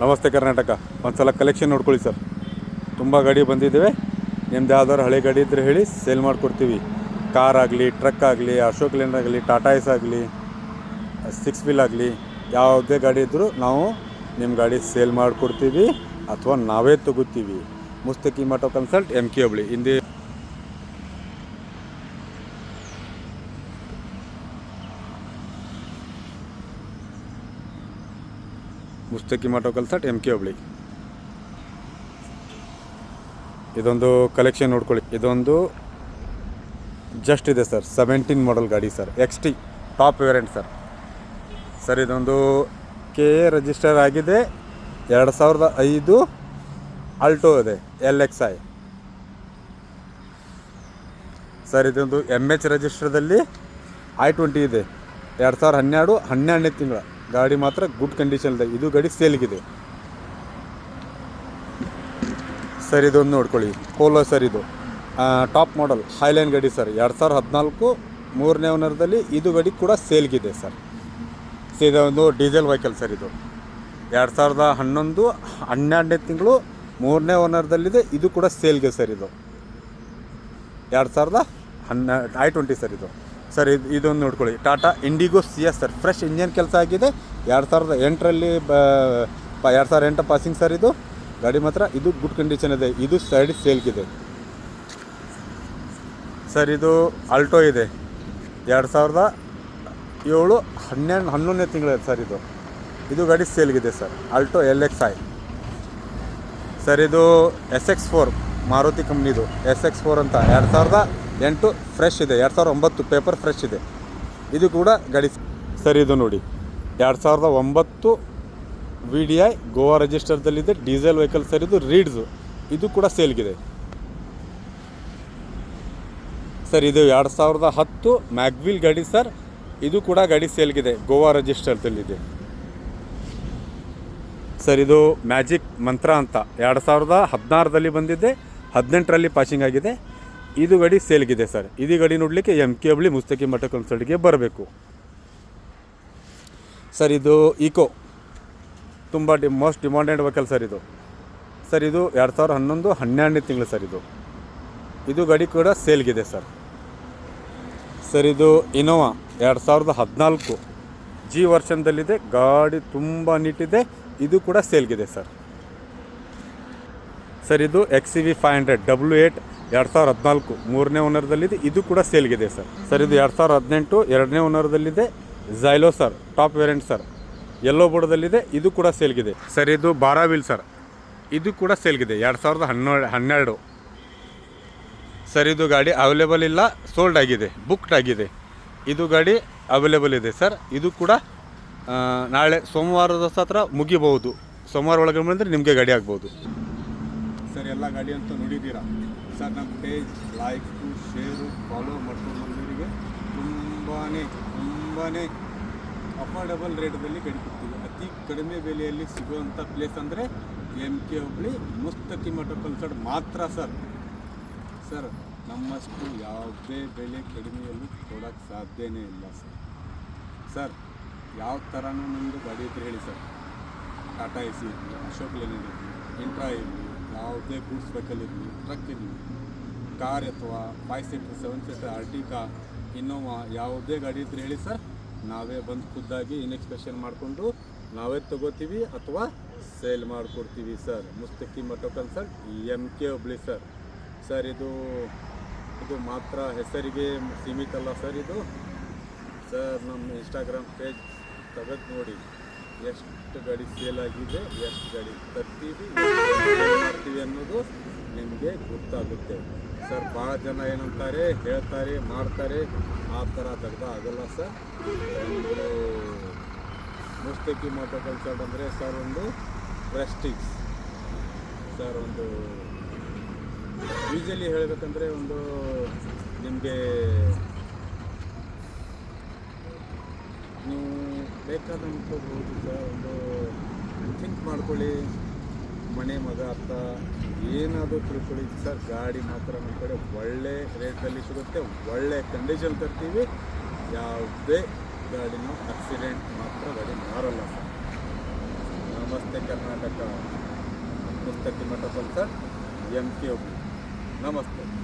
ನಮಸ್ತೆ ಕರ್ನಾಟಕ. ಒಂದು ಸಲ ಕಲೆಕ್ಷನ್ ನೋಡ್ಕೊಳ್ಳಿ ಸರ್. ತುಂಬ ಗಾಡಿ ಬಂದಿದ್ದೇವೆ. ನಿಮ್ದು ಯಾವ್ದಾದ್ರು ಹಳೆ ಗಾಡಿ ಇದ್ದರೆ ಹೇಳಿ, ಸೇಲ್ ಮಾಡಿಕೊಡ್ತೀವಿ. ಕಾರ್ ಆಗಲಿ, ಟ್ರಕ್ ಆಗಲಿ, ಅಶೋಕ್ ಲೇಲ್ಯಾಂಡ್ ಆಗಲಿ, ಟಾಟಾ ಏಸ್ ಆಗಲಿ, 6 ವೀಲ್ ಆಗಲಿ, ಯಾವುದೇ ಗಾಡಿ ಇದ್ದರೂ ನಾವು ನಿಮ್ಮ ಗಾಡಿ ಸೇಲ್ ಮಾಡಿಕೊಡ್ತೀವಿ ಅಥವಾ ನಾವೇ ತಗೋತೀವಿ. ಮುಸ್ತಕಿಮ್ ಆಟೋ ಕನ್ಸಲ್ಟ್, MK ಹುಬ್ಳಿ. ಹಿಂದೆ ಮುಸ್ತಕಿಮ್ ಆಟೋ ಕನ್ಸಲ್ಟ್, MK ಹುಬ್ಳಿ. ಇದೊಂದು ಕಲೆಕ್ಷನ್ ನೋಡ್ಕೊಳ್ಳಿ. ಇದೊಂದು ಜಸ್ಟ್ ಇದೆ ಸರ್, 17 ಮಾಡಲ್ ಗಾಡಿ sir, XT top variant sir. ಇದೊಂದು KA ರಿಜಿಸ್ಟರ್ ಆಗಿದೆ. 2005 ಆಲ್ಟೋ ಇದೆ, LXI ಸರ್. ಇದೊಂದು MH ರಿಜಿಸ್ಟರ್ದಲ್ಲಿ I20 ಇದೆ. 2012 12ನೇ ತಿಂಗಳ ಗಾಡಿ. ಮಾತ್ರ ಗುಡ್ ಕಂಡೀಷನ್ ಇದೆ. ಇದು ಗಾಡಿ ಸೇಲ್ಗಿದೆ ಸರ್. ಇದೊಂದು ನೋಡ್ಕೊಳ್ಳಿ, ಪೋಲೋ ಸರ್. ಇದು ಟಾಪ್ ಮಾಡಲ್ ಹೈಲೈನ್ ಗಾಡಿ ಸರ್. 2014 3ನೇ ಓನರ್ದಲ್ಲಿ ಇದು ಗಾಡಿ ಕೂಡ ಸೇಲ್ಗಿದೆ ಸರ್. ಇದೊಂದು ಡೀಸೆಲ್ ವೆಹಿಕಲ್ ಸರ್. ಇದು 2011 12ನೇ ತಿಂಗಳು 3ನೇ ಓನರ್ದಲ್ಲಿದೆ. ಇದು ಕೂಡ ಸೇಲ್ಗೆ ಸರ್. ಇದು 2012 I20 ಸರ್. ಇದು ಸರ್ ಇದೊಂದು ನೋಡ್ಕೊಳ್ಳಿ, Tata IndiGo CS sir. Fresh engine ಕೆಲಸ ಆಗಿದೆ. 2008ರಲ್ಲಿ 2008 ಪಾಸಿಂಗ್ ಸರ್. ಇದು ಗಾಡಿ ಮಾತ್ರ ಇದು ಗುಡ್ ಕಂಡೀಷನ್ ಇದೆ. ಇದು ಸೈಡ್ ಸೇಲ್ಗಿದೆ ಸರ್. ಇದು ಆಲ್ಟೋ ಇದೆ, 2007 11ನೇ ತಿಂಗಳು ಸರ್. ಇದು ಗಾಡಿ ಸೇಲ್ಗಿದೆ ಸರ್. Alto LXI sir. ಇದು SX4 ಮಾರುತಿ ಕಂಪ್ನಿದು SX4 ಅಂತ. 2008 ಫ್ರೆಶ್ ಇದೆ. 2009 ಪೇಪರ್ ಫ್ರೆಶ್ ಇದೆ. ಇದು ಕೂಡ ಗಾಡಿ ಸರ್. ಇದು ನೋಡಿ, 2009 VDI ಗೋವಾ ರಿಜಿಸ್ಟರ್ದಲ್ಲಿದೆ. Diesel vehicle sir. ಇದು ರೀಡ್ಸು. ಇದು ಕೂಡ ಸೇಲ್ಗಿದೆ ಸರ್. ಇದು 2010 ಮ್ಯಾಗ್ವಿಲ್ ಗಾಡಿ ಸರ್. ಇದು ಕೂಡ ಗಾಡಿ ಸೇಲ್ಗಿದೆ, ಗೋವಾ ರಿಜಿಸ್ಟರ್ದಲ್ಲಿದೆ ಸರ್. ಇದು ಮ್ಯಾಜಿಕ್ ಮಂತ್ರ ಅಂತ 2016ರಲ್ಲಿ ಬಂದಿದೆ, 18ರಲ್ಲಿ ಪಾಸಿಂಗ್ ಆಗಿದೆ. ಇದು ಗಾಡಿ ಸೇಲ್ಗಿದೆ ಸರ್. ಇದು ಗಾಡಿ ನೋಡಲಿಕ್ಕೆ MK ಹುಬ್ಳಿ ಮುಸ್ತಕಿಮ್ ಆಟೋ ಕನ್ಸಲ್ಟ್ಗೆ ಬರಬೇಕು ಸರ್. ಇದು ಈಕೋ ತುಂಬ ಮೋಸ್ಟ್ ಡಿಮಾಂಡೆಡ್ ವೆಹಿಕಲ್ ಸರ್. ಇದು ಸರ್. ಇದು 2011 12ನೇ ತಿಂಗಳು ಸರ್. ಇದು ಗಾಡಿ ಕೂಡ ಸೇಲ್ಗಿದೆ ಸರ್. ಇದು ಇನೋವಾ 2014 G ವರ್ಷನ್ದಲ್ಲಿದೆ. ಗಾಡಿ ತುಂಬ ನೀಟಿದೆ. ಇದು ಕೂಡ ಸೇಲ್ಗಿದೆ ಸರ್. ಇದು XCV 500 W8 2014 3ನೇ ಓನರ್ದಲ್ಲಿದೆ. ಇದು ಕೂಡ ಸೇಲ್ಗಿದೆ ಸರ್. ಇದು 2018 2ನೇ ಓನರ್ದಲ್ಲಿದೆ. Xylo sir, top variant sir. Yellow ಬೋರ್ಡದಲ್ಲಿದೆ. ಇದು ಕೂಡ ಸೇಲ್ಗಿದೆ ಸರ್. ಇದು 12 ವೀಲ್ ಸರ್. ಇದು ಕೂಡ ಸೇಲ್ಗಿದೆ 2012 ಸರ್. ಇದು ಗಾಡಿ ಅವೈಲೇಬಲ್ ಇಲ್ಲ, ಸೋಲ್ಡ್ ಆಗಿದೆ, ಬುಕ್ಡ್ ಆಗಿದೆ. ಇದು ಗಾಡಿ ಅವೈಲೇಬಲ್ ಇದೆ ಸರ್. ಇದು ಕೂಡ ನಾಳೆ ಸೋಮವಾರದ ಹತ್ರ ಮುಗಿಬಹುದು. ಸೋಮವಾರ ಒಳಗೆ ಬಂದರೆ ನಿಮಗೆ ಗಾಡಿ ಆಗ್ಬೋದು ಸರ್. ಎಲ್ಲ ಗಾಡಿ ಅಂತ ನೋಡಿದ್ದೀರಾ ಸರ್. ನಮ್ಮ ಪೇಜ್ ಲೈಕು, ಶೇರು, ಫಾಲೋ ಮಾಡ್ಕೊಂಡು ಬಂದವರಿಗೆ ತುಂಬಾ ಅಫೋರ್ಡಬಲ್ ರೇಟಲ್ಲಿ ಗಾಡಿ ಕೊಡ್ತೀವಿ. ಅತಿ ಕಡಿಮೆ ಬೆಲೆಯಲ್ಲಿ ಸಿಗುವಂಥ ಪ್ಲೇಸ್ ಅಂದರೆ MK ಹುಬ್ಳಿ ಮುಸ್ತಕಿಮ್ ಆಟೋ ಕನ್ಸಲ್ಟ್ ಮಾತ್ರ ಸರ್. ನಮ್ಮಷ್ಟು ಯಾವುದೇ ಬೆಲೆ ಕಡಿಮೆಯಲ್ಲಿ ಕೊಡೋಕ್ಕೆ ಸಾಧ್ಯನೇ ಇಲ್ಲ ಸರ್. ಯಾವ ಥರನೂ ನಮ್ಮದು ಗಾಡಿ ಇದ್ದರೆ ಹೇಳಿ ಸರ್. ಟಾಟಾ AC ಇರಲಿ, ಅಶೋಕ್ ಲೇಲ್ಯಾಂಡ್ ಇರಲಿ, ಇಂಟ್ರಾ ಇರಲಿ, ಯಾವುದೇ ಗೂಡ್ಸ್ ವೆಹಿಕಲ್ ಇರಲಿ, ಟ್ರಕ್ ಇರಲಿ, ಕಾರ್ ಅಥವಾ 5 ಸೀಟರ್ 7 ಸೀಟರ್ ಆರ್ಟಿಕಾ, ಇನ್ನೋವಾ, ಯಾವುದೇ ಗಾಡಿ ಇದ್ದರೆ ಹೇಳಿ ಸರ್. ನಾವೇ ಬಂದು ಖುದ್ದಾಗಿ ಇನ್ಸ್ಪೆಕ್ಷನ್ ಮಾಡಿಕೊಂಡು ನಾವೇ ತಗೋತೀವಿ ಅಥವಾ ಸೇಲ್ ಮಾಡಿಕೊಡ್ತೀವಿ ಸರ್. Mustaqim auto consult, MK Hubli sir. ಇದು ಮಾತ್ರ ಹೆಸರಿಗೆ ಸೀಮಿತ ಅಲ್ಲ ಸರ್. ಇದು ಸರ್ ನಮ್ಮ ಇನ್ಸ್ಟಾಗ್ರಾಮ್ ಪೇಜ್ ತೆಗೆದು ನೋಡಿ, ಎಷ್ಟು ಗಾಡಿ ಸೇಲ್ ಆಗಿದೆ, ಎಷ್ಟು ಗಾಡಿ ತರ್ತೀವಿ, ಮಾಡ್ತೀವಿ ಅನ್ನೋದು ನಿಮಗೆ ಗೊತ್ತಾಗುತ್ತೆ ಸರ್. ಭಾಳ ಜನ ಏನಂತಾರೆ, ಹೇಳ್ತಾರೆ, ಮಾಡ್ತಾರೆ, ಆ ಥರ ತೆಗ್ದ ಆಗಲ್ಲ ಸರ್. ಒಂದು ಮುಸ್ತಕಿಮ್ ಆಟೋ ಕನ್ಸಲ್ಟ್ ಅಂದರೆ ಸರ್ ಒಂದು ಪ್ರೆಸ್ಟೀಜ್ ಸರ್. ಒಂದು ಯೂಶಲಿ ಹೇಳಬೇಕಂದ್ರೆ ಒಂದು ನಿಮಗೆ ನೀವು ಬೇಕಾದ ಅನ್ಕೋಬೋದು ಸರ್. ಒಂದು ಥಿಂಕ್ ಮಾಡ್ಕೊಳ್ಳಿ, ಮನೆ ಮಗ ಅರ್ಥ ಏನಾದರೂ ತಿಳ್ಕೊಳ್ಳಿ ಸರ್. ಗಾಡಿ ಮಾತ್ರ ನಮ್ಮ ಕಡೆ ಒಳ್ಳೆ ರೇಟಲ್ಲಿ ಸಿಗುತ್ತೆ, ಒಳ್ಳೆ ಕಂಡೀಷನ್ ತರ್ತೀವಿ. ಯಾವುದೇ ಗಾಡಿನೂ ಆಕ್ಸಿಡೆಂಟ್ ಮಾತ್ರ ಗಾಡಿ ಮಾರಲ್ಲ ಸರ್. ನಮಸ್ತೆ ಕರ್ನಾಟಕ, ಮುಸ್ತಕಿ ಮಠ ಕಲ್ಸಡ್, MK ಹುಬ್ಳಿ. ನಮಸ್ತೆ.